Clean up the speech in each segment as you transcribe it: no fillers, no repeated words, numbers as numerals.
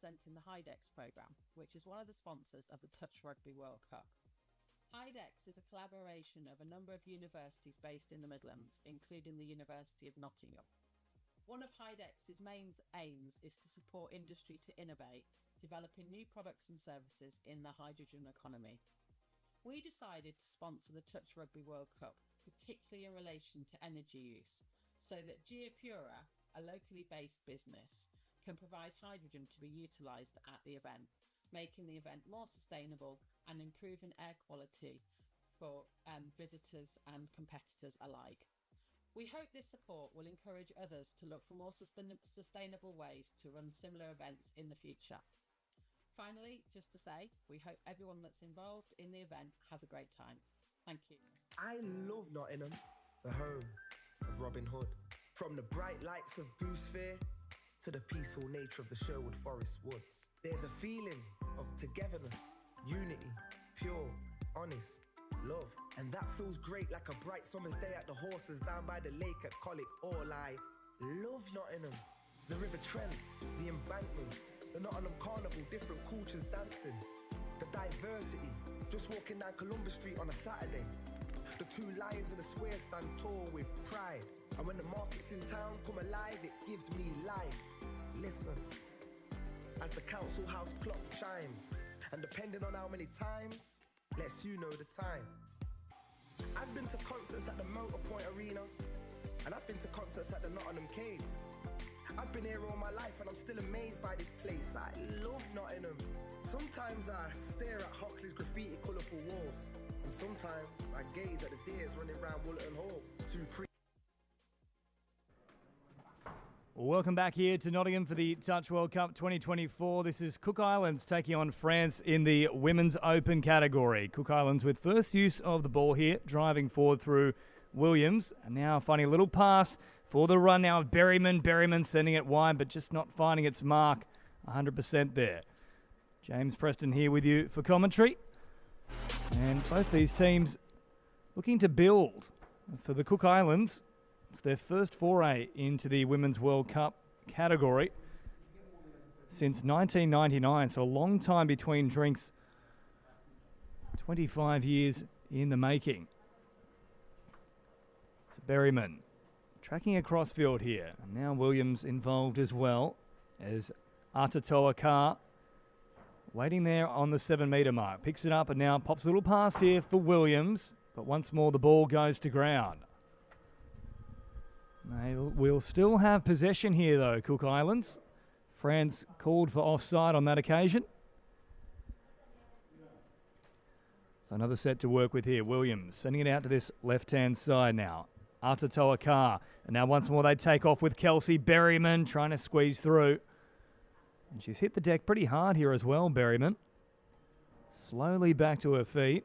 representing the Hydex programme, which is one of the sponsors of the Touch Rugby World Cup. Hydex is a collaboration of a number of universities based in the Midlands, including the University of Nottingham. One of Hydex's main aims is to support industry to innovate, developing new products and services in the hydrogen economy. We decided to sponsor the Touch Rugby World Cup, particularly in relation to energy use, so that Geopura, a locally based business, can provide hydrogen to be utilised at the event, making the event more sustainable and improving air quality for visitors and competitors alike. We hope this support will encourage others to look for more sustainable ways to run similar events in the future. Finally, just to say, we hope everyone that's involved in the event has a great time. Thank you. I love Nottingham, the home of Robin Hood. From the bright lights of Goosefair to the peaceful nature of the Sherwood Forest woods. There's a feeling of togetherness, unity, pure, honest, love. And that feels great like a bright summer's day at the horses down by the lake at Colic. All I love Nottingham. The River Trent, the embankment, the Nottingham Carnival, different cultures dancing. The diversity, just walking down Columbus Street on a Saturday. The two lions in the square stand tall with pride. And when the markets in town come alive, it gives me life. Listen, as the council house clock chimes, and depending on how many times, lets you know the time. I've been to concerts at the Motorpoint Arena, and I've been to concerts at the Nottingham Caves. I've been here all my life and I'm still amazed by this place. I love Nottingham. Sometimes I stare at Hoxley's graffiti colourful walls, and sometimes I gaze at the deers running around Woollerton Hall. Welcome back here to Nottingham for the Touch World Cup 2024. This is Cook Islands taking on France in the Women's Open category. Cook Islands with first use of the ball here, driving forward through Williams. And now finding a little pass for the run now of Berryman. Berryman sending it wide, but just not finding its mark 100% there. James Preston here with you for commentary. And both these teams looking to build. For the Cook Islands, it's their first foray into the Women's World Cup category since 1999, so a long time between drinks, 25 years in the making. So Berryman tracking across field here, and now Williams involved as well as Atatoa Carr waiting there on the 7 metre mark. Picks it up and now pops a little pass here for Williams, but once more the ball goes to ground. They will still have possession here though, Cook Islands. France called for offside on that occasion. So another set to work with here. Williams sending it out to this left-hand side now. Atatoa Carr. And now once more they take off with Kelsey Berryman trying to squeeze through. And she's hit the deck pretty hard here as well, Berryman. Slowly back to her feet.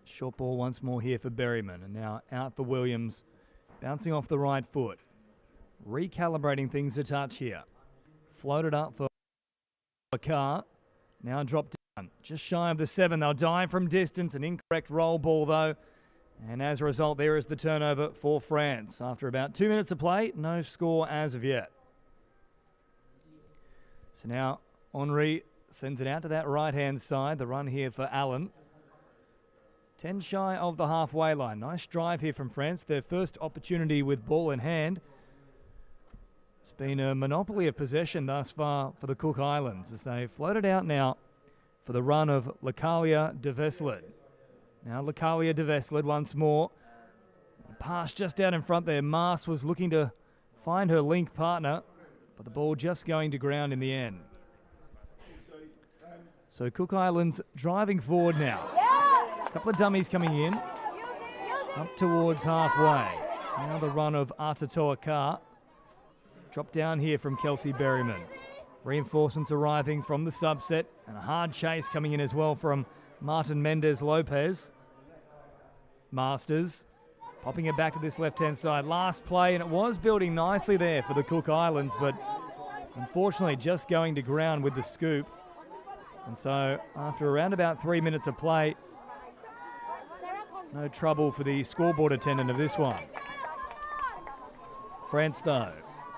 Short ball once more here for Berryman, and now out for Williams, bouncing off the right foot. Recalibrating things a touch here. Floated up for Carr, now dropped down. Just shy of the 7, they'll dive from distance, an incorrect roll ball though. And as a result, there is the turnover for France. After about 2 minutes of play, no score as of yet. So now Henri sends it out to that right-hand side, the run here for Allen. 10 shy of the halfway line. Nice drive here from France. Their first opportunity with ball in hand. It's been a monopoly of possession thus far for the Cook Islands as they floated out now for the run of Lacalia de Vesled. Now Lacalia de Vesled once more. Pass just out in front there. Mars was looking to find her link partner, but the ball just going to ground in the end. So Cook Islands driving forward now. Couple of dummies coming in, up towards halfway. Now the run of Atatoa Carr. Drop down here from Kelsey Berryman. Reinforcements arriving from the subset, and a hard chase coming in as well from Martin Mendez Lopez. Masters popping it back to this left-hand side. Last play, and it was building nicely there for the Cook Islands, but unfortunately just going to ground with the scoop. And so after around about 3 minutes of play, no trouble for the scoreboard attendant of this one. France, though,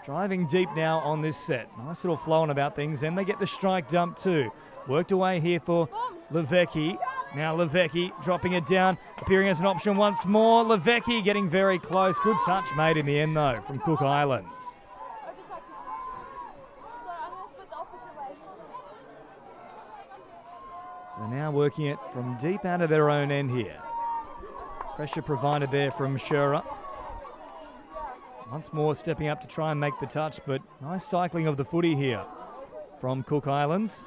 driving deep now on this set. Nice little flow on about things. Then they get the strike dump too. Worked away here for Levecki. Now Levecki dropping it down, appearing as an option once more. Levecki getting very close. Good touch made in the end, though, from Cook Islands. So now working it from deep out of their own end here. Pressure provided there from Shearer. Once more stepping up to try and make the touch, but nice cycling of the footy here from Cook Islands.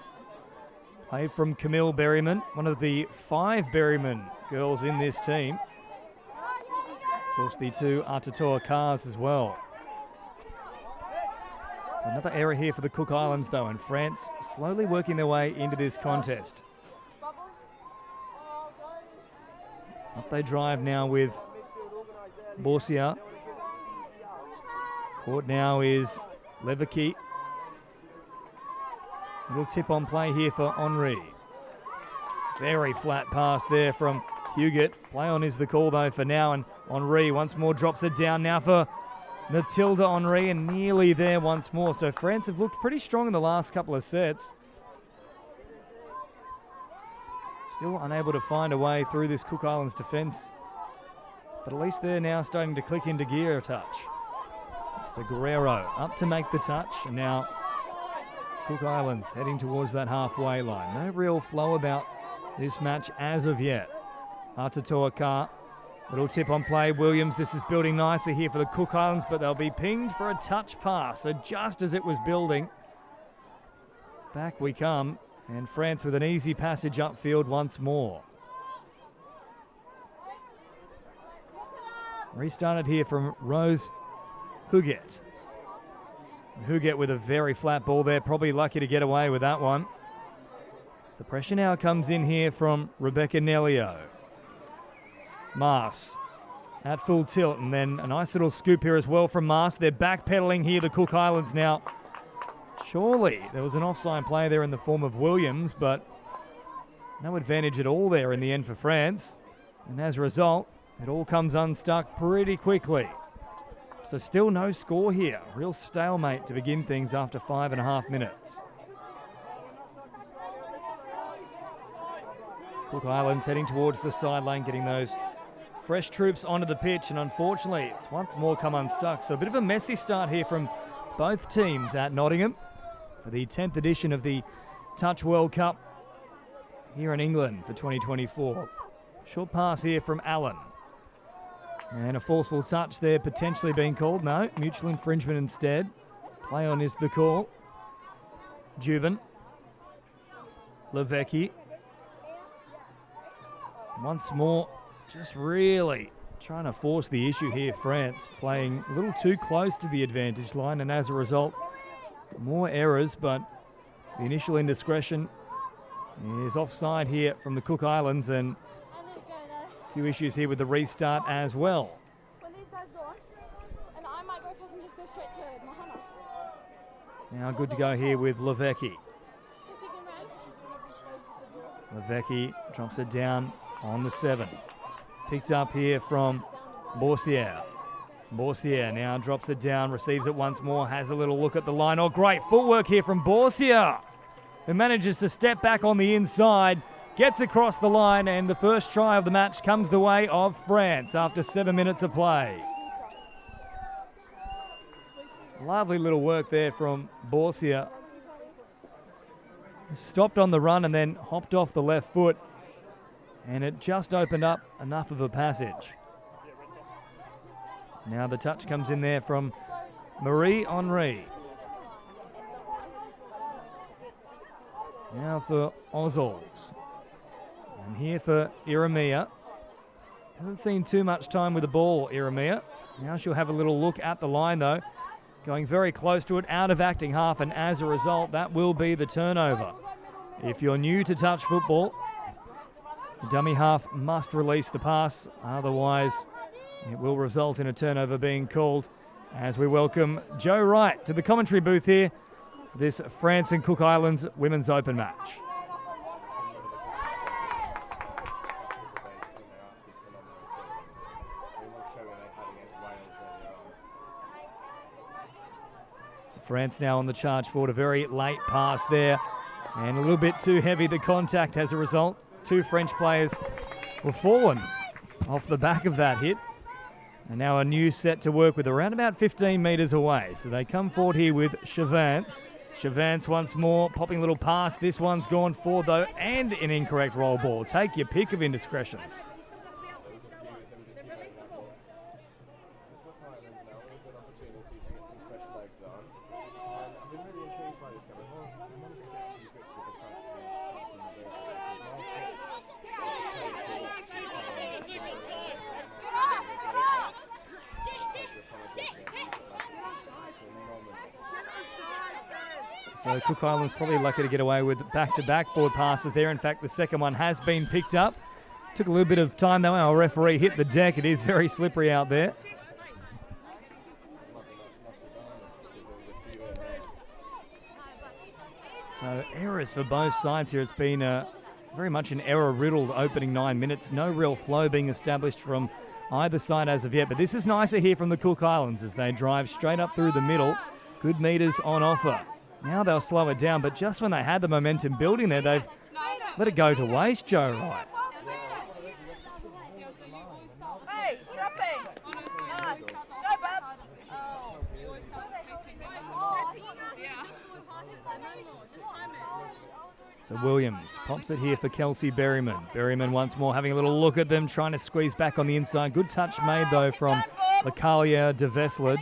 Play from Camille Berryman, one of the 5 Berryman girls in this team. Of course, the 2 Atatoa cars as well. So another error here for the Cook Islands, though, and France slowly working their way into this contest. Up they drive now with Borsia. Court now is Levecki. Little tip on play here for Henri. Very flat pass there from Huguet. Play on is the call, though, for now, and Henri once more drops it down now for Matilda Henri, and nearly there once more. So France have looked pretty strong in the last couple of sets. Still unable to find a way through this Cook Islands defence. But at least they're now starting to click into gear a touch. So Guerrero up to make the touch, and now Cook Islands heading towards that halfway line. No real flow about this match as of yet. Atatoa Car, little tip on play. Williams, this is building nicely here for the Cook Islands, but they'll be pinged for a touch pass. So just as it was building, back we come. And France with an easy passage upfield once more. Restarted here from Rose Huguet. Huguet with a very flat ball there, probably lucky to get away with that one. So the pressure now comes in here from Rebecca Nelio. Mars at full tilt, and then a nice little scoop here as well from Mars. They're backpedaling here, the Cook Islands now. Surely there was an offside play there in the form of Williams, but no advantage at all there in the end for France. And as a result, it all comes unstuck pretty quickly. So still no score here. Real stalemate to begin things after 5.5 minutes. Cook Islands heading towards the sideline, getting those fresh troops onto the pitch, and unfortunately it's once more come unstuck. So a bit of a messy start here from both teams at Nottingham for the 10th edition of the Touch World Cup here in England for 2024. Short pass here from Allen. And a forceful touch there potentially being called. No, mutual infringement instead. Play on is the call. Juven. Levecki. Once more, just really trying to force the issue here. France playing a little too close to the advantage line, and as a result, more errors, but the initial indiscretion is offside here from the Cook Islands, and a few issues here with the restart as well. Now good to go here with Levecki. Levecki drops it down on the 7. Picked up here from Borsier. Borsier now drops it down, receives it once more, has a little look at the line. Oh, great footwork here from Borsier, who manages to step back on the inside, gets across the line, and the first try of the match comes the way of France after 7 minutes of play. Lovely little work there from Borsier. Stopped on the run and then hopped off the left foot, and it just opened up enough of a passage. So now the touch comes in there from Marie Henri. Now for Ozols. And here for Iramia. Hasn't seen too much time with the ball, Iramia. Now she'll have a little look at the line, though. Going very close to it, out of acting half, and as a result, that will be the turnover. If you're new to touch football, the dummy half must release the pass, otherwise it will result in a turnover being called, as we welcome Joe Wright to the commentary booth here for this France and Cook Islands Women's Open match. France now on the charge forward. A very late pass there. And a little bit too heavy, the contact as a result. 2 French players were fallen off the back of that hit. And now a new set to work with around about 15 metres away. So they come forward here with Chavance. Chavance once more, popping a little pass. This one's gone forward though, and an incorrect roll ball. Take your pick of indiscretions. So Cook Island's probably lucky to get away with back-to-back forward passes there. In fact, the second one has been picked up. Took a little bit of time though. Our referee hit the deck. It is very slippery out there. So errors for both sides here. It's been very much an error-riddled opening 9 minutes. No real flow being established from either side as of yet. But this is nicer here from the Cook Islands as they drive straight up through the middle. Good meters on offer. Now they'll slow it down, but just when they had the momentum building there, they've let it go to waste, Joe Wright. Hey, dropping! Nice. Go, bub! So Williams pops it here for Kelsey Berryman. Berryman once more having a little look at them, trying to squeeze back on the inside. Good touch made, though, from Lakalia de Vesled.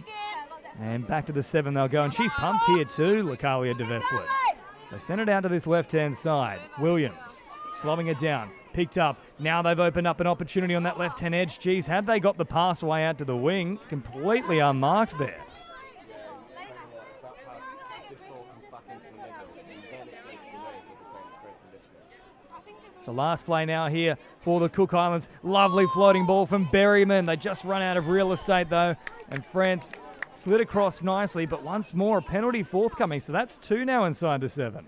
And back to the 7 they'll go. And she's pumped here too, Lakalia de Vesled. So send it out to this left-hand side. Williams slowing it down. Picked up. Now they've opened up an opportunity on that left-hand edge. Geez, had they got the pass way out to the wing, completely unmarked there. So last play now here for the Cook Islands. Lovely floating ball from Berryman. They just run out of real estate though. And France slid across nicely, but once more a penalty forthcoming. So that's 2 now inside the 7.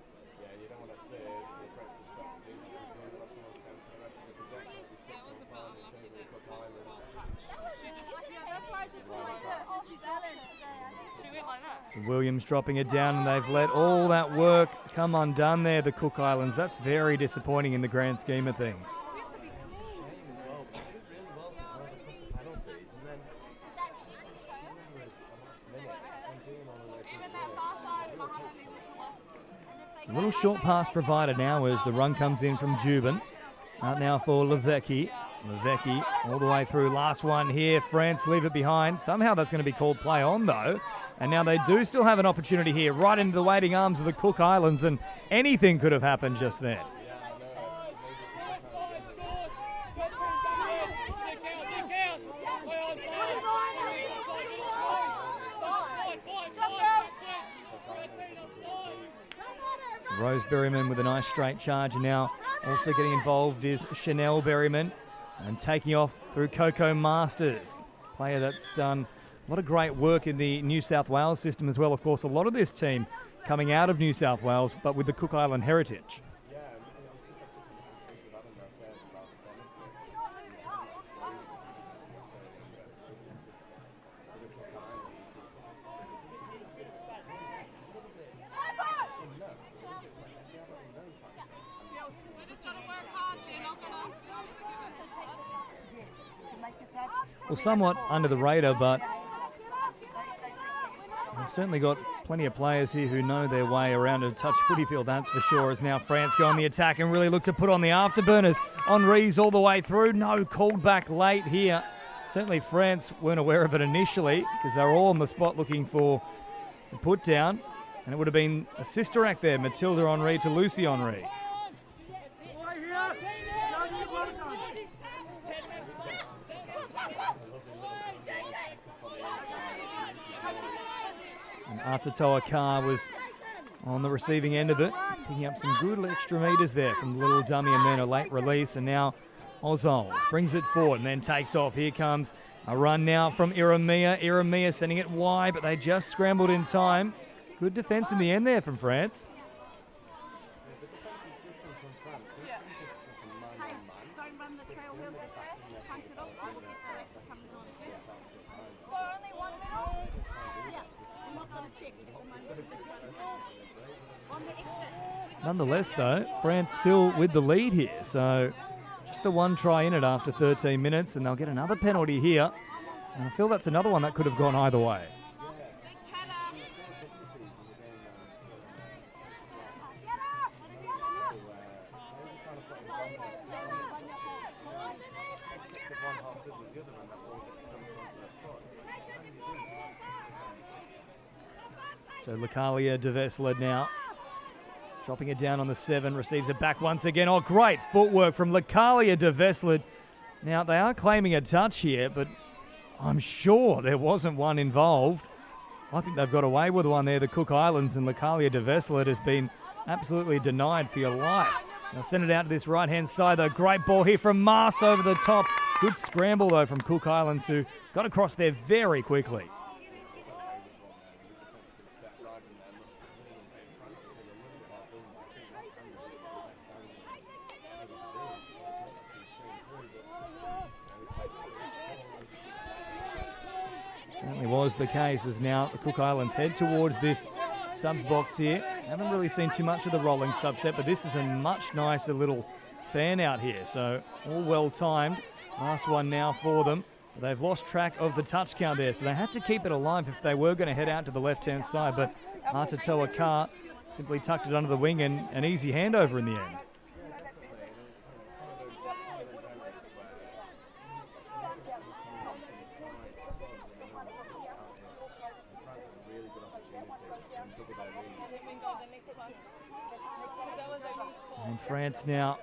So Williams dropping it down, and they've let all that work come undone there, the Cook Islands. That's very disappointing in the grand scheme of things. A little short pass provided now as the run comes in from Jubin. Out now for Levecki. Levecki all the way through. Last one here. France leave it behind. Somehow that's going to be called play on though. And now they do still have an opportunity here right into the waiting arms of the Cook Islands, and anything could have happened just then. Rose Berryman with a nice straight charge, and now also getting involved is Chanel Berryman, and taking off through Coco Masters, player that's done a lot of great work in the New South Wales system as well. Of course, a lot of this team coming out of New South Wales, but with the Cook Island heritage. Well, somewhat under the radar, but we've certainly got plenty of players here who know their way around a touch footy field, that's for sure. As now France go on the attack and really look to put on the afterburners. Henri's all the way through. No, called back late here. Certainly France weren't aware of it initially because they were all on the spot looking for the put down. And it would have been a sister act there, Matilda Henri to Lucy Henri. And Atatoa Carr was on the receiving end of it, picking up some good extra metres there from the little dummy, and then a late release. And now Ozols brings it forward and then takes off. Here comes a run now from Iramia. Iramia sending it wide, but they just scrambled in time. Good defence in the end there from France. Nonetheless, though, France still with the lead here. So just the one try in it after 13 minutes, and they'll get another penalty here. And I feel that's another one that could have gone either way. So Lakalia de Vesela now dropping it down on the 7, receives it back once again. Oh, great footwork from Lakalia de Vesela. Now, they are claiming a touch here, but I'm sure there wasn't one involved. I think they've got away with one there, the Cook Islands, and Lakalia de Vesela has been absolutely denied for your life. Now send it out to this right-hand side, though. Great ball here from Mars over the top. Good scramble, though, from Cook Islands, who got across there very quickly. Certainly was the case, as now the Cook Islands head towards this subs box here. Haven't really seen too much of the rolling subset, but this is a much nicer little fan out here. So all well timed. Last one now for them. They've lost track of the touch count there, so they had to keep it alive if they were going to head out to the left-hand side. But Atatoa Carr simply tucked it under the wing and an easy handover in the end. And France now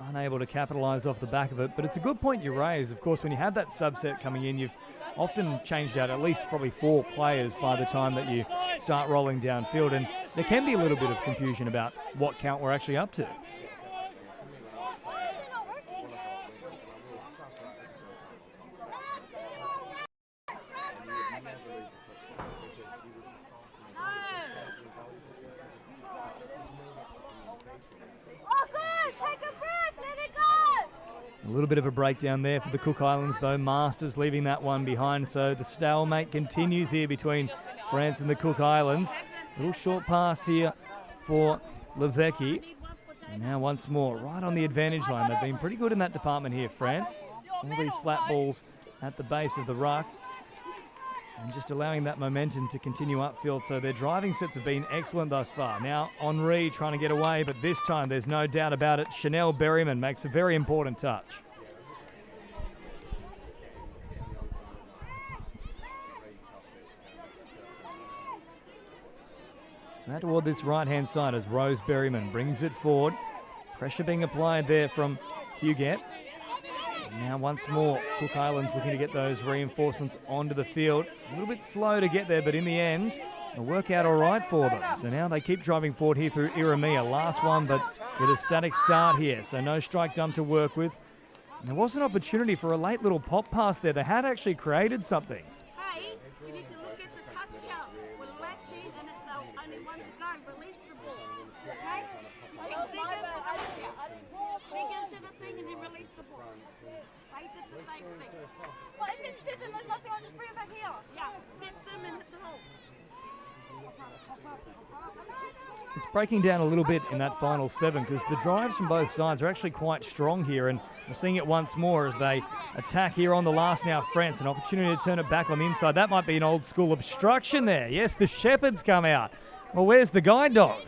unable to capitalise off the back of it. But it's a good point you raise. Of course, when you have that subset coming in, you've often changed out at least probably 4 players by the time that you start rolling downfield. And there can be a little bit of confusion about what count we're actually up to. A little bit of a breakdown there for the Cook Islands, though. Masters leaving that one behind, so the stalemate continues here between France and the Cook Islands. Little short pass here for Levecki. And now once more, right on the advantage line. They've been pretty good in that department here, France. All these flat balls at the base of the ruck. And just allowing that momentum to continue upfield. So their driving sets have been excellent thus far. Now Henri trying to get away, but this time there's no doubt about it. Chanel Berryman makes a very important touch. So out toward this right-hand side as Rose Berryman brings it forward. Pressure being applied there from Huguette. Now once more, Cook Islands looking to get those reinforcements onto the field. A little bit slow to get there, but in the end, it'll work out all right for them. So now they keep driving forward here through Iramia. Last one, but with a static start here. So no strike dump to work with. And there was an opportunity for a late little pop pass there. They had actually created something. Hey, you need to look at the touch count. We're latching and it's now only one to go. Release the ball. Okay? Dig into the thing and then release the ball. I did the same thing. Well, if it's fifth and there's nothing, I'll just bring it back here. Yeah, step them and hit the hole. It's breaking down a little bit in that final 7 because the drives from both sides are actually quite strong here, and we're seeing it once more as they attack here on the last now. France, an opportunity to turn it back on the inside. That might be an old school obstruction there. Yes, the Shepherds come out. Well, where's the guide dog?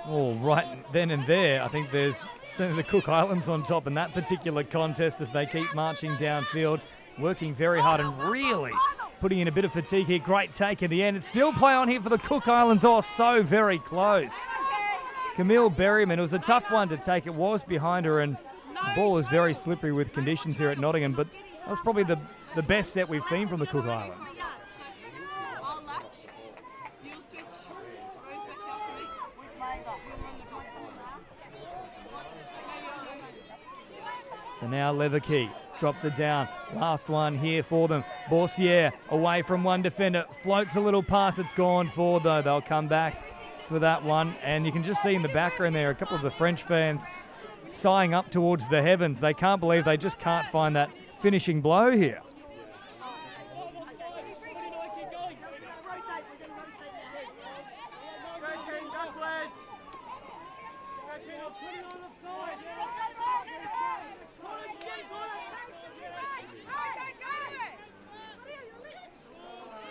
Oh, right then and there, I think there's certainly the Cook Islands on top in that particular contest as they keep marching downfield, working very hard and really putting in a bit of fatigue here. Great take in the end. It's still play on here for the Cook Islands. Oh, so very close. Camille Berryman, it was a tough one to take. It was behind her, and the ball is very slippery with conditions here at Nottingham, but that was probably the best set we've seen from the Cook Islands. So now Levecki drops it down. Last one here for them. Borsier away from one defender, floats a little pass. It's gone forward though. They'll come back for that one. And you can just see in the background there a couple of the French fans sighing up towards the heavens. They can't believe they just can't find that finishing blow here.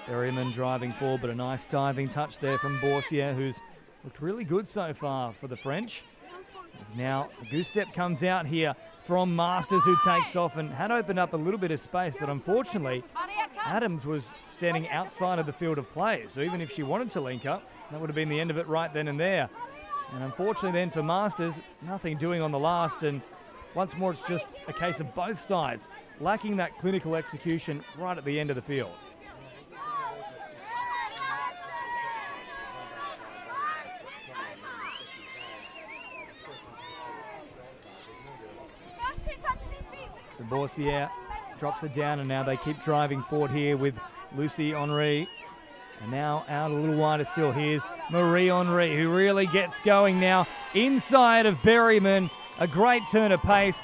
Berryman driving forward, but a nice diving touch there from Borsier, who's looked really good so far for the French. As now a goose step comes out here from Masters, who takes off and had opened up a little bit of space, but unfortunately Adams was standing outside of the field of play. So even if she wanted to link up, that would have been the end of it right then and there. And unfortunately then for Masters, nothing doing on the last, and once more it's just a case of both sides lacking that clinical execution right at the end of the field. So Borsier drops it down, and now they keep driving forward here with Lucy Henry. And now out a little wider still. Here's Marie Henry, who really gets going now inside of Berryman. A great turn of pace.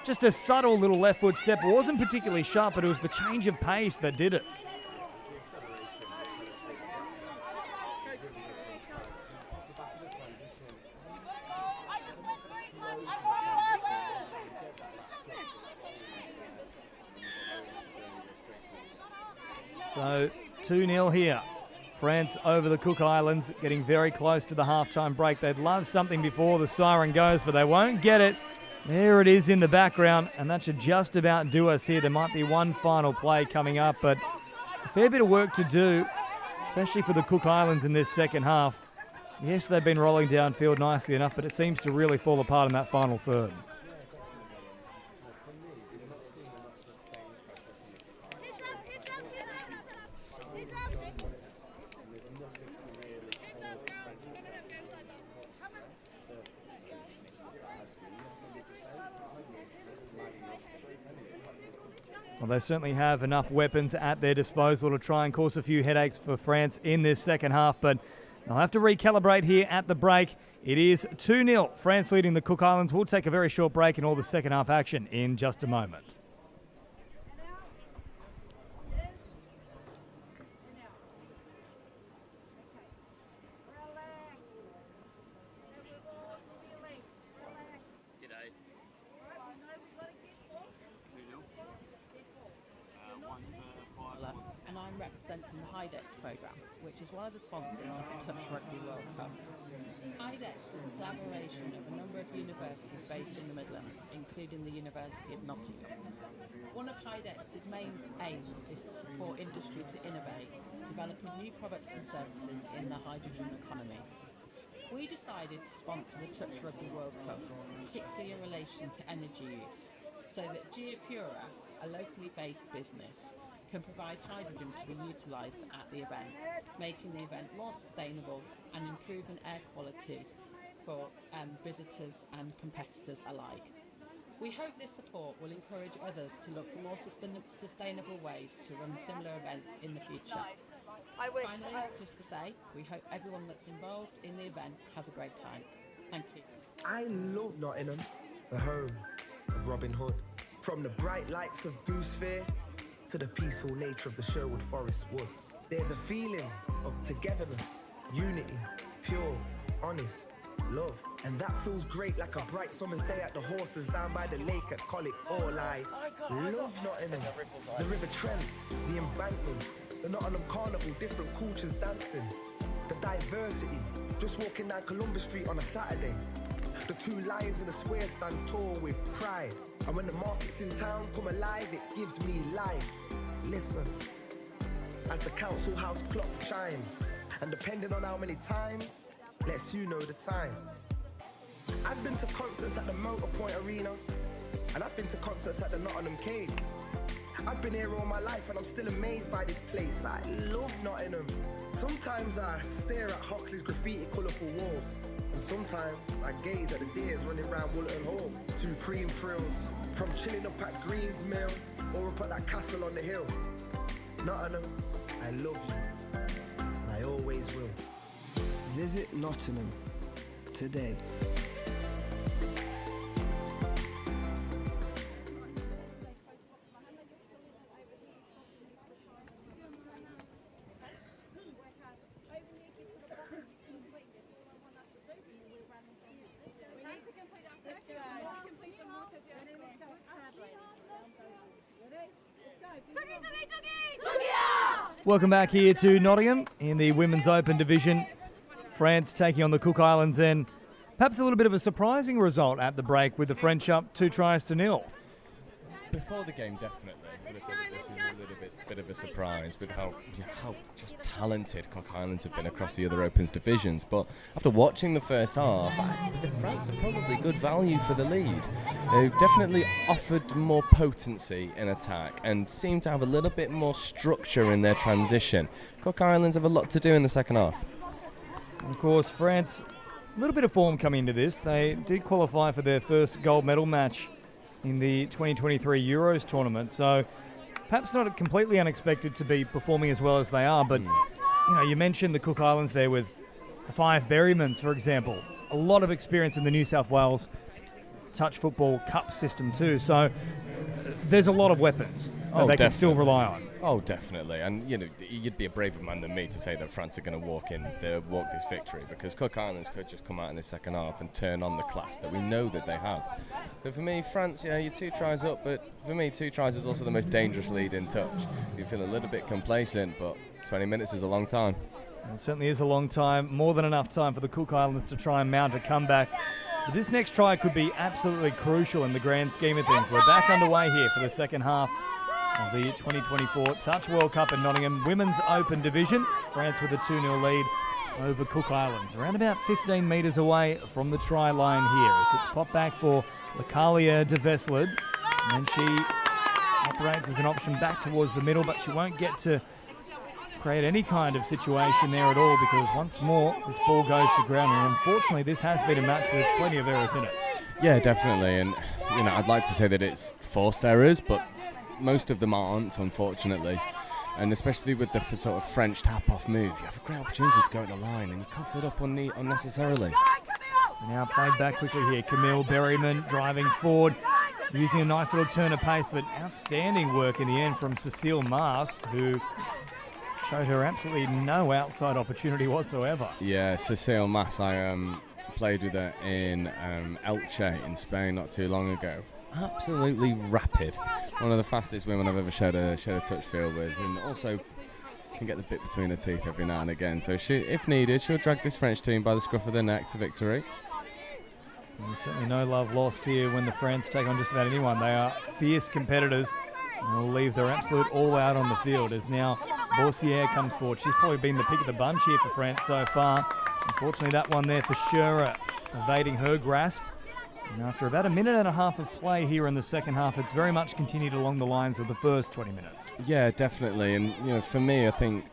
Just a subtle little left foot step. It wasn't particularly sharp, but it was the change of pace that did it. So 2-0 here. France over the Cook Islands, getting very close to the halftime break. They'd love something before the siren goes, but they won't get it. There it is in the background, and that should just about do us here. There might be one final play coming up, but a fair bit of work to do, especially for the Cook Islands in this second half. Yes, they've been rolling downfield nicely enough, but it seems to really fall apart in that final third. Well, they certainly have enough weapons at their disposal to try and cause a few headaches for France in this second half, but they'll have to recalibrate here at the break. It is 2-0, France leading the Cook Islands. We'll take a very short break and all the second half action in just a moment. And I'm representing the Highfields program, which is one of the sponsors of the Touch Rugby World Cup. Highfields is a collaboration of a number of universities based in the Midlands, including the University of Nottingham. One of Highfields' main aims is to support industry to innovate, developing new products and services in the hydrogen economy. We decided to sponsor the Touch Rugby World Cup, particularly in relation to energy use, so that Geopura, a locally based business, can provide hydrogen to be utilised at the event, making the event more sustainable and improving air quality for visitors and competitors alike. We hope this support will encourage others to look for more sustainable ways to run similar events in the future. Finally, just to say, we hope everyone that's involved in the event has a great time. Thank you. I love Nottingham, the home of Robin Hood. From the bright lights of Goose Fair to the peaceful nature of the Sherwood Forest woods. There's a feeling of togetherness, unity, pure, honest, love. And that feels great like a bright summer's day at the horses down by the lake at Colic. All I love Nottingham. The River Trent, the embankment, the Nottingham Carnival, different cultures dancing. The diversity, just walking down Columbus Street on a Saturday. The two lions in the square stand tall with pride. And when the markets in town come alive, it gives me life. Listen, as the council house clock chimes, and depending on how many times, lets you know the time. I've been to concerts at the Motorpoint Arena, and I've been to concerts at the Nottingham Caves. I've been here all my life and I'm still amazed by this place. I love Nottingham. Sometimes I stare at Hoxley's graffiti colourful walls, And sometimes I gaze at the deers running round Woolton Hall. Supreme thrills, from chilling up at Green's Mill or up at that castle on the hill. Nottingham, I love you, and I always will. Visit Nottingham today. Welcome back here to Nottingham in the Women's Open Division. France taking on the Cook Islands, and perhaps a little bit of a surprising result at the break with the French up 2-0. Before the game, definitely. I would have said that this is a little bit of a surprise with how just talented Cook Islands have been across the other Opens divisions. But after watching the first half, the France are probably good value for the lead. They definitely offered more potency in attack and seem to have a little bit more structure in their transition. Cook Islands have a lot to do in the second half. Of course, France, a little bit of form coming into this. They did qualify for their first gold medal match in the 2023 Euros tournament, so perhaps not completely unexpected to be performing as well as they are, but you mentioned the Cook Islands there with the 5 Berrymans, for example. A lot of experience in the New South Wales touch football cup system too, so there's a lot of weapons that they can still rely on. Oh, definitely. And, you'd be a braver man than me to say that France are going to walk this victory, because Cook Islands could just come out in the second half and turn on the class that we know that they have. So for me, France, you're 2 tries up, but for me, 2 tries is also the most dangerous lead in touch. You feel a little bit complacent, but 20 minutes is a long time. It certainly is a long time, more than enough time for the Cook Islands to try and mount a comeback. But this next try could be absolutely crucial in the grand scheme of things. We're back underway here for the second half of the 2024 Touch World Cup in Nottingham Women's Open Division. France with a 2-0 lead over Cook Islands, around about 15 metres away from the try line here. As it's popped back for Lakalia de Vesled, and then she operates as an option back towards the middle, but she won't get to create any kind of situation there at all, because once more this ball goes to ground, and unfortunately this has been a match with plenty of errors in it. Yeah, definitely, and I'd like to say that it's forced errors, but most of them aren't, unfortunately. And especially with the sort of French tap-off move, you have a great opportunity to go at the line and you cough it up unnecessarily. Now played back quickly here. Camille Berryman driving forward, using a nice little turn of pace, but outstanding work in the end from Cecile Mars, who showed her absolutely no outside opportunity whatsoever. Yeah, Cecile Mars, I played with her in Elche in Spain not too long ago. Absolutely rapid. One of the fastest women I've ever shared a touch field with, and also can get the bit between her teeth every now and again. So she, if needed, she'll drag this French team by the scruff of the neck to victory. There's certainly no love lost here when the France take on just about anyone. They are fierce competitors, and will leave their absolute all out on the field, as now Boursier comes forward. She's probably been the pick of the bunch here for France so far. Unfortunately, that one there for Scherer, evading her grasp. And after about a minute and a half of play here in the second half, it's very much continued along the lines of the first 20 minutes. Yeah, definitely. And, for me, I think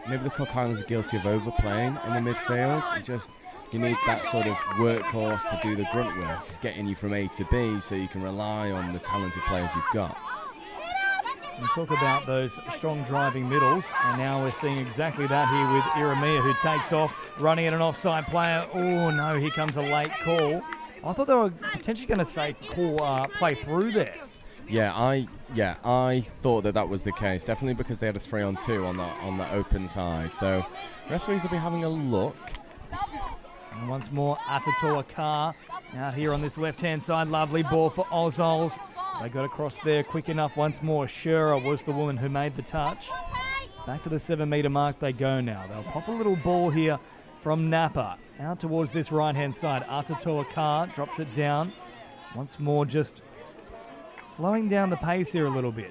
maybe the Cook Islands are guilty of overplaying in the midfield. You need that sort of workhorse to do the grunt work, getting you from A to B, so you can rely on the talented players you've got. We talk about those strong driving middles, and now we're seeing exactly that here with Iramia, who takes off, running at an offside player. Oh no, here comes a late call. I thought they were potentially going to say play through there. Yeah, I thought that was the case. Definitely because they had a 3-on-2 on the open side. So referees will be having a look. And once more, Atatoa Carr out here on this left-hand side. Lovely ball for Ozols. They got across there quick enough once more. Scherer was the woman who made the touch. Back to the 7-metre mark they go now. They'll pop a little ball here from Napa out towards this right-hand side. Atatoa Carr drops it down. Once more, just slowing down the pace here a little bit.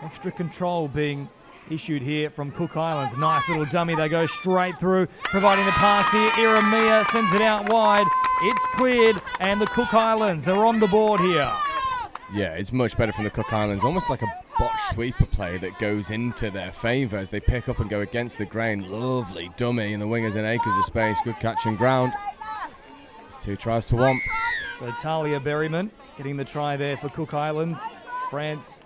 Extra control being issued here from Cook Islands. Nice little dummy. They go straight through, providing the pass here. Iramia sends it out wide. It's cleared, and the Cook Islands are on the board here. Yeah, it's much better from the Cook Islands. Almost like a botched sweeper play that goes into their favour as they pick up and go against the grain. Lovely dummy, and the wingers in acres of space. Good catch and ground. 2 tries to 1. So Talia Berryman getting the try there for Cook Islands. France,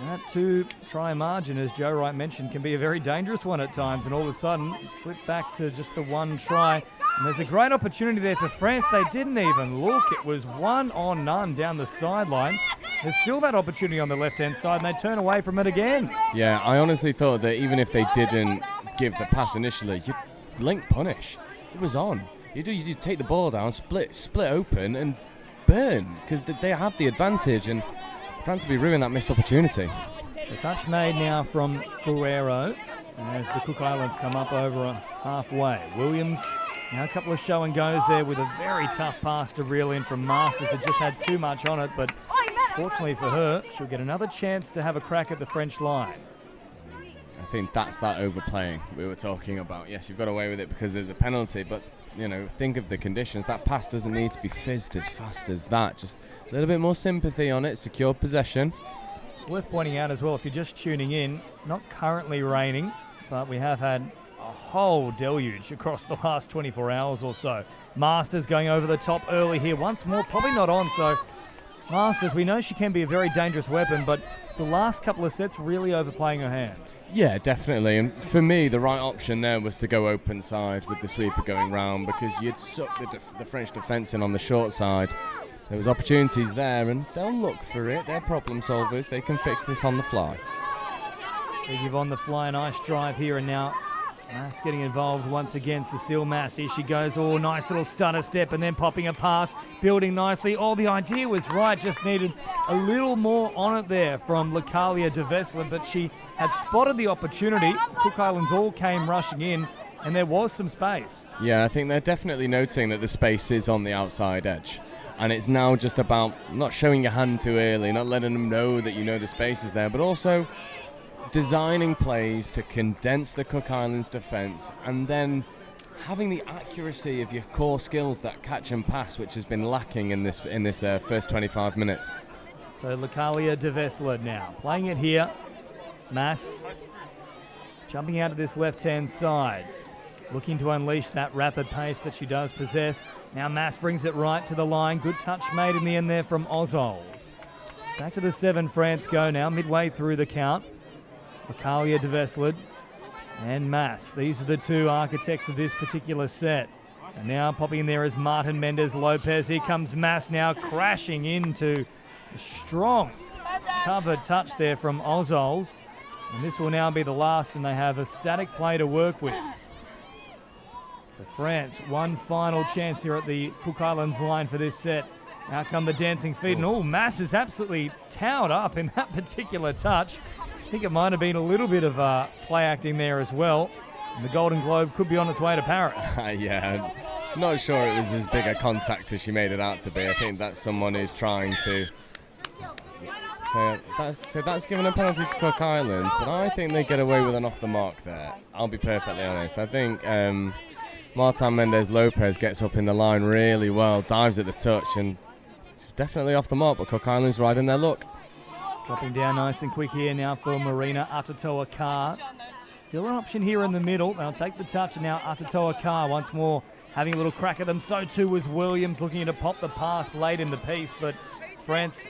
that 2-try margin, as Joe Wright mentioned, can be a very dangerous one at times, and all of a sudden it slipped back to just the 1 try. And there's a great opportunity there for France. They didn't even look. It was 1 on none down the sideline. There's still that opportunity on the left-hand side, and they turn away from it again. Yeah, I honestly thought that even if they didn't give the pass initially, you'd link punish. It was on. You take the ball down, split open, and burn, because they have the advantage, and France will be ruining that missed opportunity. So touch made now from Guerrero as the Cook Islands come up over halfway. Williams, now a couple of show and goes there with a very tough pass to reel in from Masters. It just had too much on it, but fortunately for her, she'll get another chance to have a crack at the French line. I think that's that overplaying we were talking about. Yes, you've got away with it because there's a penalty, but think of the conditions. That pass doesn't need to be fizzed as fast as that. Just a little bit more sympathy on it, secure possession. It's worth pointing out as well, if you're just tuning in, not currently raining, but we have had a whole deluge across the last 24 hours or so. Masters going over the top early here once more, probably not on, so Masters, we know she can be a very dangerous weapon, but the last couple of sets really overplaying her hand. Yeah, definitely. And for me, the right option there was to go open side with the sweeper going round, because you'd suck the French defence in on the short side. There was opportunities there, and they'll look for it. They're problem solvers. They can fix this on the fly. They give on the fly, nice drive here, and now Mass getting involved once again. Cecile Mass, here she goes. Oh, nice little stunner step, and then popping a pass, building nicely. Oh, the idea was right, just needed a little more on it there from Lakalia de Vesler, but she had spotted the opportunity. Cook Islands all came rushing in, and there was some space. Yeah, I think they're definitely noticing that the space is on the outside edge. And it's now just about not showing your hand too early, not letting them know that you know the space is there, but also designing plays to condense the Cook Islands defence, and then having the accuracy of your core skills, that catch and pass, which has been lacking in this first 25 minutes. So Lakalia de Vesler now playing it here. Mass jumping out of this left-hand side, looking to unleash that rapid pace that she does possess. Now Mass brings it right to the line. Good touch made in the end there from Ozols. Back to the 7 France go now, midway through the count. Lakalia de Vesler and Mass. These are the 2 architects of this particular set. And now popping in there is Martin Mendez Lopez. Here comes Mass now crashing into a strong covered touch there from Ozols. And this will now be the last, and they have a static play to work with. So France, one final chance here at the Cook Islands line for this set. Out come the dancing feet, and Mass is absolutely towed up in that particular touch. I think it might have been a little bit of play acting there as well. And the Golden Globe could be on its way to Paris. Yeah, not sure it was as big a contact as she made it out to be. I think that's someone who's trying to... So that's given a penalty to Cook Islands, but I think they get away with an off the mark there. I'll be perfectly honest. I think Martin Mendez Lopez gets up in the line really well, dives at the touch, and definitely off the mark, but Cook Islands right in their luck. Dropping down nice and quick here now for Marina Atatoa Carr. Still an option here in the middle. They'll take the touch, and now Atatoa Carr once more having a little crack at them. So too was Williams, looking to pop the pass late in the piece, but France,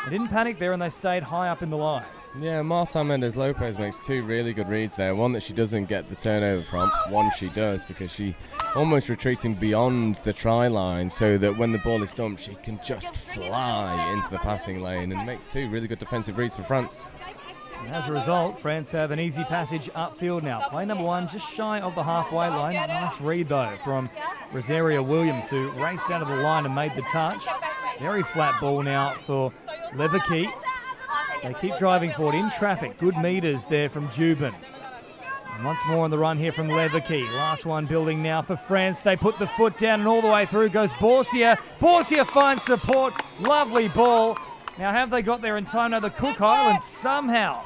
they didn't panic there, and they stayed high up in the line. Yeah, Marta Mendez Lopez makes 2 really good reads there. One that she doesn't get the turnover from, one she does, because she almost retreating beyond the try line, so that when the ball is dumped, she can just fly into the passing lane, and makes 2 really good defensive reads for France. And as a result, France have an easy passage upfield now. Play number 1 just shy of the halfway line. Nice read though from Rosaria Williams, who raced out of the line and made the touch. Very flat ball now for Leverkey. They keep driving forward in traffic. Good meters there from Jubin. And once more on the run here from Leverkey. Last one building now for France. They put the foot down, and all the way through goes Borsia. Borsia finds support. Lovely ball. Now have they got there in time? Now the Cook Islands somehow,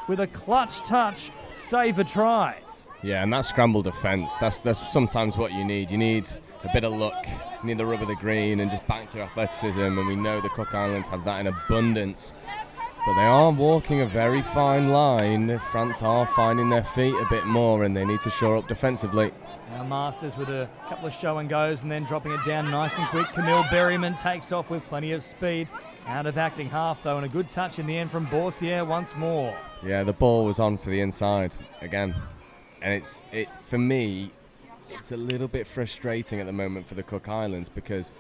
with a clutch touch, save a try. Yeah, and that scramble defence, that's sometimes what you need. You need a bit of luck. You need the rub of the green and just back your athleticism, and we know the Cook Islands have that in abundance. But they are walking a very fine line. France are finding their feet a bit more, and they need to shore up defensively. Now Masters with a couple of show and goes and then dropping it down nice and quick. Camille Berryman takes off with plenty of speed. Out of acting half though, and a good touch in the end from Boursier once more. Yeah, the ball was on for the inside again. And for me, it's a little bit frustrating at the moment for the Cook Islands because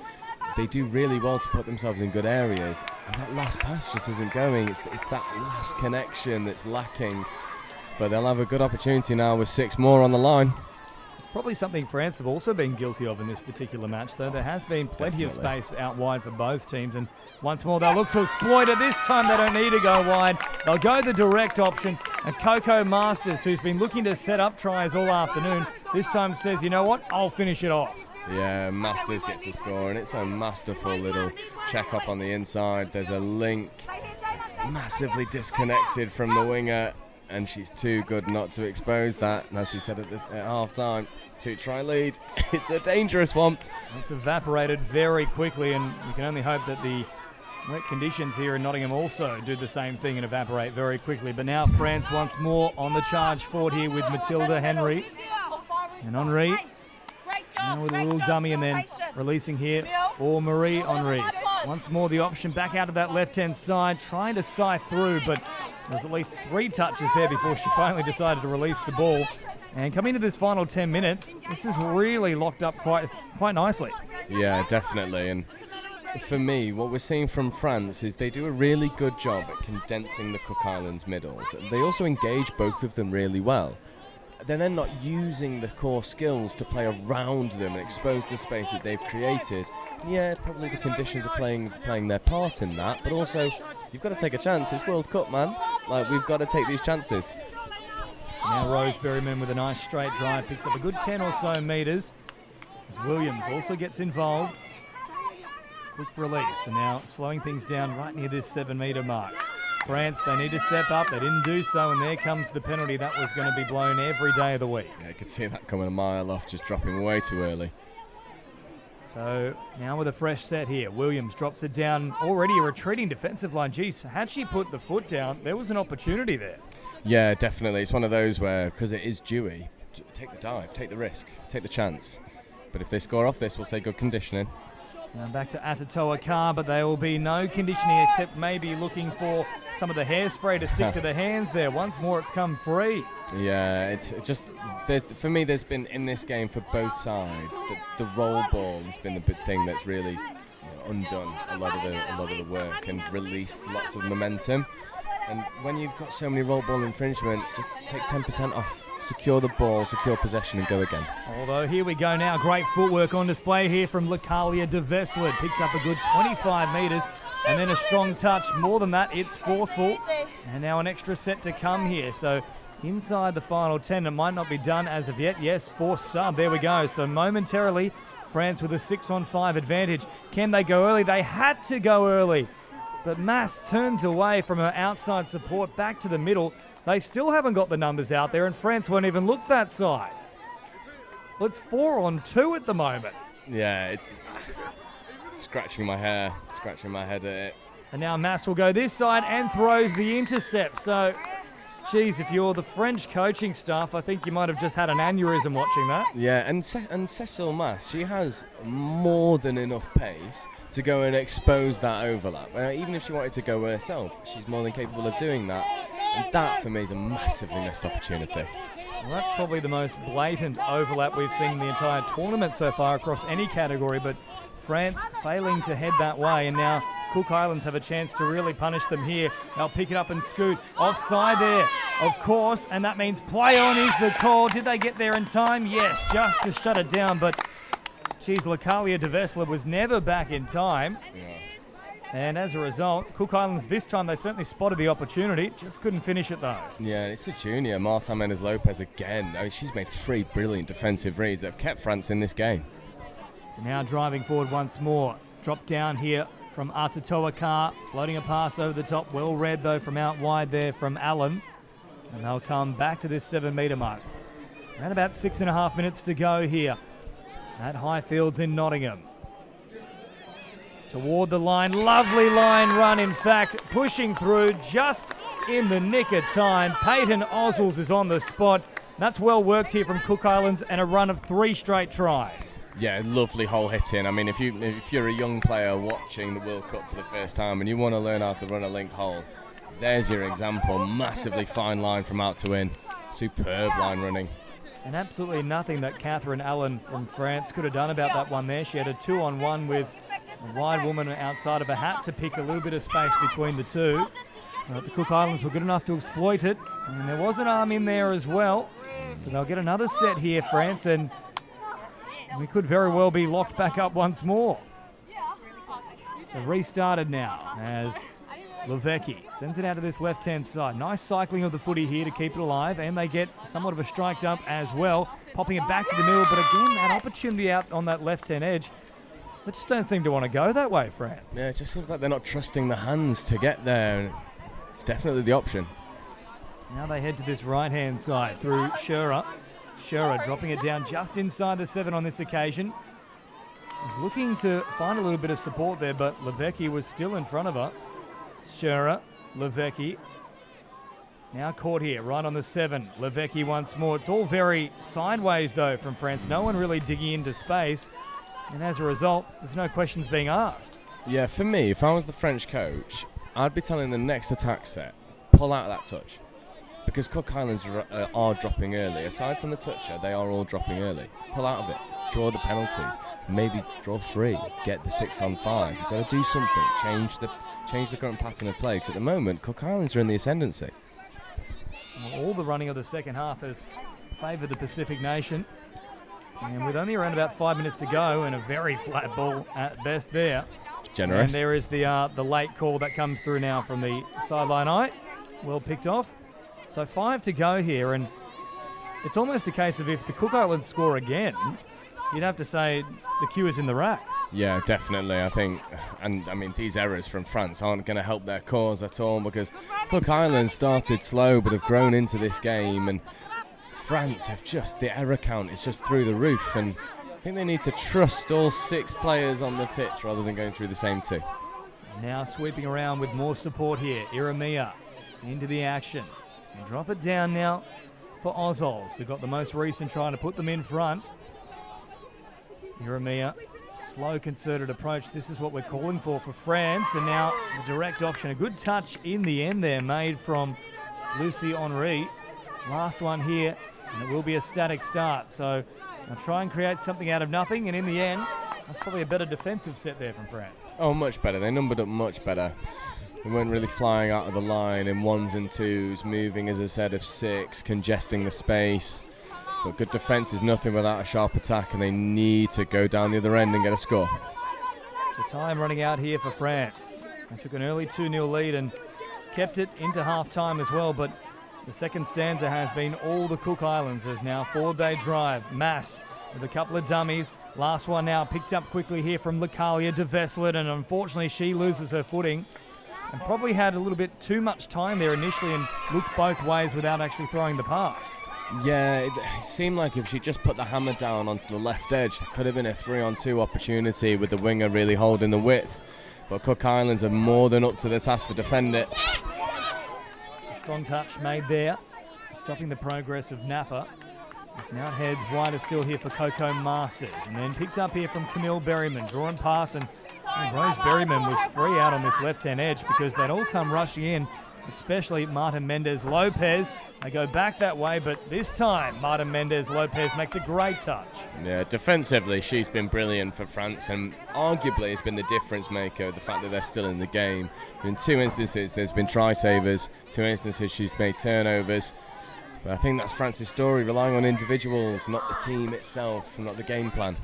they do really well to put themselves in good areas, and that last pass just isn't going. It's that last connection that's lacking. But they'll have a good opportunity now with 6 more on the line. Probably something France have also been guilty of in this particular match, though. There has been plenty of space out wide for both teams, and once more they'll look to exploit it. This time they don't need to go wide. They'll go the direct option, and Coco Masters, who's been looking to set up tries all afternoon, this time says, you know what, I'll finish it off. Yeah, Masters gets the score, and it's a masterful little check off on the inside. There's a link. It's massively disconnected from the winger, and she's too good not to expose that. And as we said at half time, 2-try lead. It's a dangerous one. It's evaporated very quickly, and you can only hope that the wet conditions here in Nottingham also do the same thing and evaporate very quickly. But now France once more on the charge forward here with Matilda Henry and Henri. Now with a little dummy and then releasing here for Marie Henri. Once more the option back out of that left-hand side, trying to scythe through, but there was at least 3 touches there before she finally decided to release the ball. And coming into this final 10 minutes, this is really locked up quite nicely. Yeah, definitely. And for me, what we're seeing from France is they do a really good job at condensing the Cook Islands middles. They also engage both of them really well. They're then not using the core skills to play around them and expose the space that they've created. Yeah, probably the conditions are playing their part in that, but also you've got to take a chance. It's World Cup, man. Like, we've got to take these chances. Now Rose Berryman with a nice straight drive picks up a good 10 or so metres as Williams also gets involved. Quick release, and now slowing things down right near this 7-metre mark. France, they need to step up. They didn't do so, and there comes the penalty that was going to be blown every day of the week. Yeah, I could see that coming a mile off, just dropping way too early. So now with a fresh set here, Williams drops it down. Already a retreating defensive line. Geez, had she put the foot down, there was an opportunity there. Yeah, definitely. It's one of those where, because it is Dewey, take the dive, take the risk, take the chance. But if they score off this, we'll say good conditioning. Now back to Atatoa Carr, but there will be no conditioning except maybe looking for some of the hairspray to stick to the hands there. Once more, it's come free. Yeah, it's just, for me, there's been in this game for both sides, the roll ball has been the big thing that's really undone a lot of the work and released lots of momentum. And when you've got so many roll ball infringements, just take 10% off. Secure the ball, secure possession, and go again. Although here we go now, great footwork on display here from Lakalia de Vesslid. Picks up a good 25 metres and then a strong touch. More than that, it's forceful. And now an extra set to come here. So inside the final 10, it might not be done as of yet. Yes, forced sub, there we go. So momentarily, France with a 6-on-5 advantage. Can they go early? They had to go early. But Mass turns away from her outside support back to the middle. They still haven't got the numbers out there, and France won't even look that side. Well, it's 4-on-2 at the moment. Yeah, it's scratching my head at it. And now Mass will go this side and throws the intercept. So, geez, if you're the French coaching staff, I think you might have just had an aneurysm watching that. Yeah, and Cecile Mass, she has more than enough pace to go and expose that overlap. Even if she wanted to go herself, she's more than capable of doing that. And that, for me, is a massively missed opportunity. Well, that's probably the most blatant overlap we've seen in the entire tournament so far across any category, but France failing to head that way, and now Cook Islands have a chance to really punish them here. They'll pick it up and scoot. Offside there, of course, and that means play on is the call. Did they get there in time? Yes, just to shut it down, but geez, Lakalia de Vesslid was never back in time. Yeah. And as a result, Cook Islands this time, they certainly spotted the opportunity, just couldn't finish it though. Yeah, it's the junior, Marta Menez-Lopez again. I mean, she's made 3 brilliant defensive reads that have kept France in this game. So now driving forward once more. Drop down here from Atatoa Carr, floating a pass over the top. Well read though from out wide there from Allen. And they'll come back to this 7-metre mark. Around about 6.5 minutes to go here at Highfields in Nottingham. toward the line. Lovely line run, in fact, pushing through just in the nick of time. Peyton Oswald is on the spot. That's well worked here from Cook Islands, and a run of 3 straight tries. Yeah, lovely hole hitting. I mean, if you're a young player watching the World Cup for the first time and you want to learn how to run a link hole, there's your example. Massively fine line from out to in. Superb line running. And absolutely nothing that Catherine Allen from France could have done about that one there. She had a 2-on-1 with a wide woman outside of her, had to pick a little bit of space between the two. But the Cook Islands were good enough to exploit it. And there was an arm in there as well. So they'll get another set here, France, and we could very well be locked back up once more. So restarted now as Levecki sends it out to this left-hand side. Nice cycling of the footy here to keep it alive, and they get somewhat of a strike dump as well, popping it back to the middle. But again, that opportunity out on that left-hand edge, they just don't seem to want to go that way, France. Yeah, it just seems like they're not trusting the hands to get there. It's definitely the option. Now they head to this right-hand side through Shearer. Shearer dropping it down just inside the 7 on this occasion. He's looking to find a little bit of support there, but Levecki was still in front of her. Shearer, Levecki. Now caught here, right on the 7. Levecki once more. It's all very sideways, though, from France. No one really digging into space. And as a result, there's no questions being asked. Yeah, for me, if I was the French coach, I'd be telling the next attack set, pull out of that touch. Because Cook Islands are dropping early. Aside from the toucher, they are all dropping early. Pull out of it. Draw the penalties. Maybe draw 3. Get the 6-on-5. You've got to do something. Change the current pattern of play. Because at the moment, Cook Islands are in the ascendancy. Well, all the running of the second half has favoured the Pacific Nation. And with only around about 5 minutes to go and a very flat ball at best there. Generous. And there is the late call that comes through now from the sideline eye. Well picked off. So 5 to go here, and it's almost a case of if the Cook Islands score again, you'd have to say the cue is in the rack. Yeah, definitely, I think. And, I mean, these errors from France aren't going to help their cause at all, because Cook Islands started slow but have grown into this game, and France have the error count is just through the roof, and I think they need to trust all 6 players on the pitch rather than going through the same 2. Now sweeping around with more support here. Iramia into the action. And drop it down now for Oswald, who got the most recent trying to put them in front. Iramia, slow concerted approach. This is what we're calling for France. And now the direct option. A good touch in the end there made from Lucy Henry. Last one here, and it will be a static start. So they'll try and create something out of nothing. And in the end, that's probably a better defensive set there from France. Oh, much better. They numbered up much better. They weren't really flying out of the line in 1s and 2s, moving as a set of 6, congesting the space. But good defence is nothing without a sharp attack, and they need to go down the other end and get a score. So time running out here for France. They took an early 2-0 lead and kept it into half-time as well, but the second stanza has been all the Cook Islands. There's now 4-day drive. Mass with a couple of dummies. Last one now picked up quickly here from Lakalia de Veslet, and unfortunately she loses her footing. And probably had a little bit too much time there initially and looked both ways without actually throwing the pass. Yeah, it seemed like if she just put the hammer down onto the left edge, there could have been a 3-on-2 opportunity with the winger really holding the width. But Cook Islands are more than up to the task to defend it. A strong touch made there, stopping the progress of Napa. It's now heads wider still here for Coco Masters. And then picked up here from Camille Berryman, drawing pass, and Rose Berryman was free out on this left-hand edge because they'd all come rushing in, especially Martin Mendez-Lopez. They go back that way, but this time Martin Mendez-Lopez makes a great touch. Yeah, defensively she's been brilliant for France, and arguably has been the difference maker, the fact that they're still in the game. In 2 instances there's been try savers, 2 instances she's made turnovers. But I think that's France's story, relying on individuals, not the team itself, not the game plan.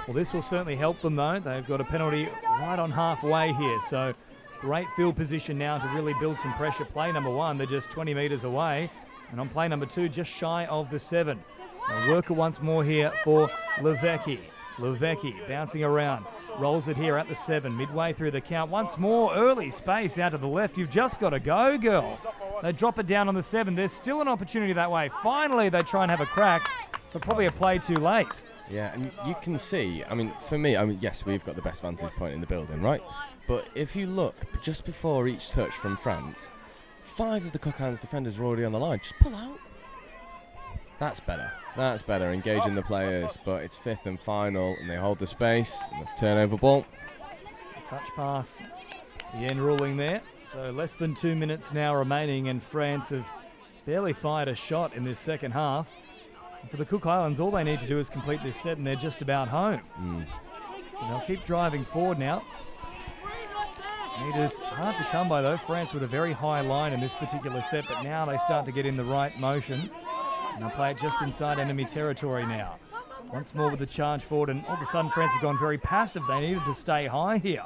Well, this will certainly help them, though. They've got a penalty right on halfway here, so great field position now to really build some pressure. Play number 1, they're just 20 metres away, and on play number 2, just shy of the 7. They'll work it once more here for Levecki. Levecki bouncing around, rolls it here at the 7, midway through the count. Once more, early space out to the left. You've just got to go, girls. They drop it down on the 7. There's still an opportunity that way. Finally, they try and have a crack. but probably a play too late. Yeah, and you can see, I mean, for me, yes, we've got the best vantage point in the building, right? But if you look just before each touch from France, 5 of the Cook Islands defenders are already on the line. Just pull out. That's better. That's better, engaging the players. But it's 5th and final, and they hold the space. And it's turnover ball. Touch pass. The end ruling there. So less than 2 minutes now remaining, and France have barely fired a shot in this second half. And for the Cook Islands, all they need to do is complete this set, and they're just about home. So they'll keep driving forward now. Meters hard to come by though. France with a very high line in this particular set, but now they start to get in the right motion. And they'll play it just inside enemy territory now. Once more with the charge forward, and all of a sudden France have gone very passive. They needed to stay high here.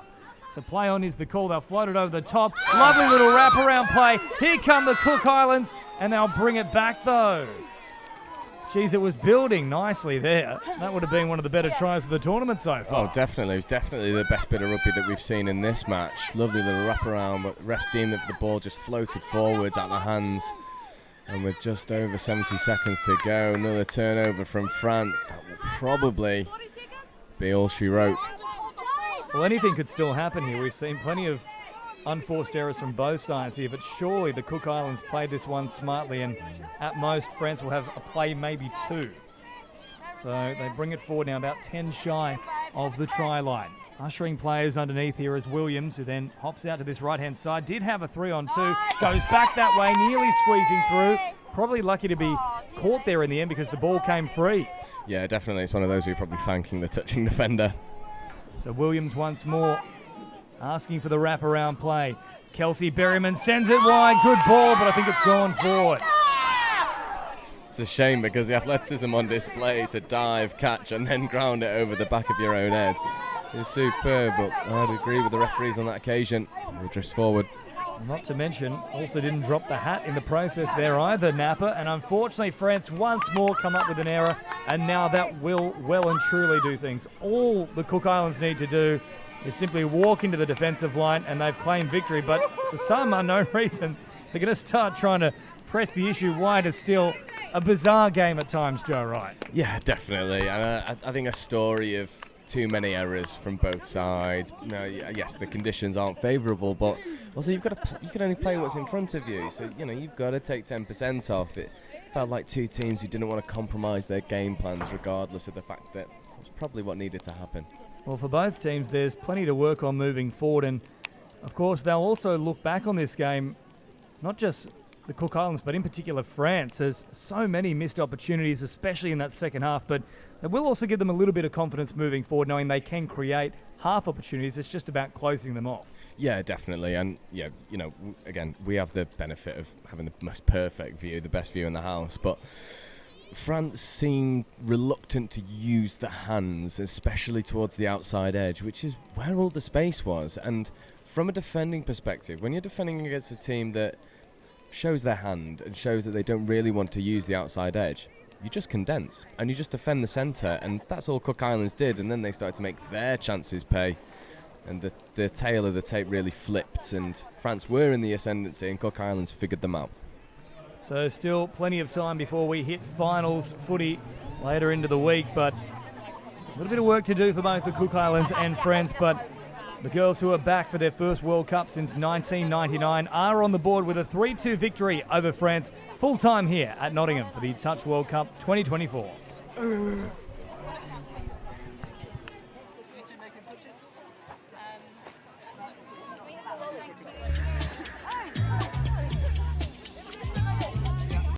So play on is the call. They'll float it over the top. Lovely little wraparound play. Here come the Cook Islands, and they'll bring it back though. Geez, it was building nicely there. That would have been one of the better tries of the tournament so far. Oh, definitely. It was definitely the best bit of rugby that we've seen in this match. Lovely little wraparound, but refs deemed that the ball just floated forwards out the hands. And with just over 70 seconds to go, another turnover from France. That will probably be all she wrote. Well, anything could still happen here. We've seen plenty of unforced errors from both sides here, but surely the Cook Islands played this one smartly, and at most France will have a play, maybe 2. So they bring it forward now about 10 shy of the try line. Ushering players underneath here is Williams, who then hops out to this right-hand side. Did have a 3-on-2, goes back that way, nearly squeezing through. Probably lucky to be caught there in the end because the ball came free. Yeah, definitely. It's one of those we're probably thanking the touching defender. So Williams once more asking for the wraparound play. Kelsey Berryman sends it wide. Good ball, but I think it's gone forward. It's a shame because the athleticism on display to dive, catch, and then ground it over the back of your own head is superb, but I'd agree with the referees on that occasion. We'll drift forward. Not to mention, also didn't drop the hat in the process there either, Napa, and unfortunately France once more come up with an error, and now that will well and truly do things. All the Cook Islands need to do is simply walk into the defensive line, and they've claimed victory, but for some unknown reason, they're going to start trying to press the issue wider still. A bizarre game at times, Joe Wright. Yeah, definitely. And I think a story of too many errors from both sides. Now, yes, the conditions aren't favourable, but also you can only play what's in front of you. So you've got to take 10% off. It felt like two teams who didn't want to compromise their game plans, regardless of the fact that it was probably what needed to happen. Well, for both teams, there's plenty to work on moving forward, and of course they'll also look back on this game, not just the Cook Islands, but in particular France. There's so many missed opportunities, especially in that second half, but it will also give them a little bit of confidence moving forward, knowing they can create half opportunities. It's just about closing them off. Yeah, definitely. And yeah, again, we have the benefit of having the most perfect view, the best view in the house, but France seemed reluctant to use the hands, especially towards the outside edge, which is where all the space was. And from a defending perspective, when you're defending against a team that shows their hand and shows that they don't really want to use the outside edge, you just condense and you just defend the centre, and that's all Cook Islands did. And then they started to make their chances pay, and the tail of the tape really flipped, and France were in the ascendancy and Cook Islands figured them out. So still plenty of time before we hit finals footy later into the week, but a little bit of work to do for both the Cook Islands and France. But the girls, who are back for their first World Cup since 1999, are on the board with a 3-2 victory over France, full time here at Nottingham for the Touch World Cup 2024.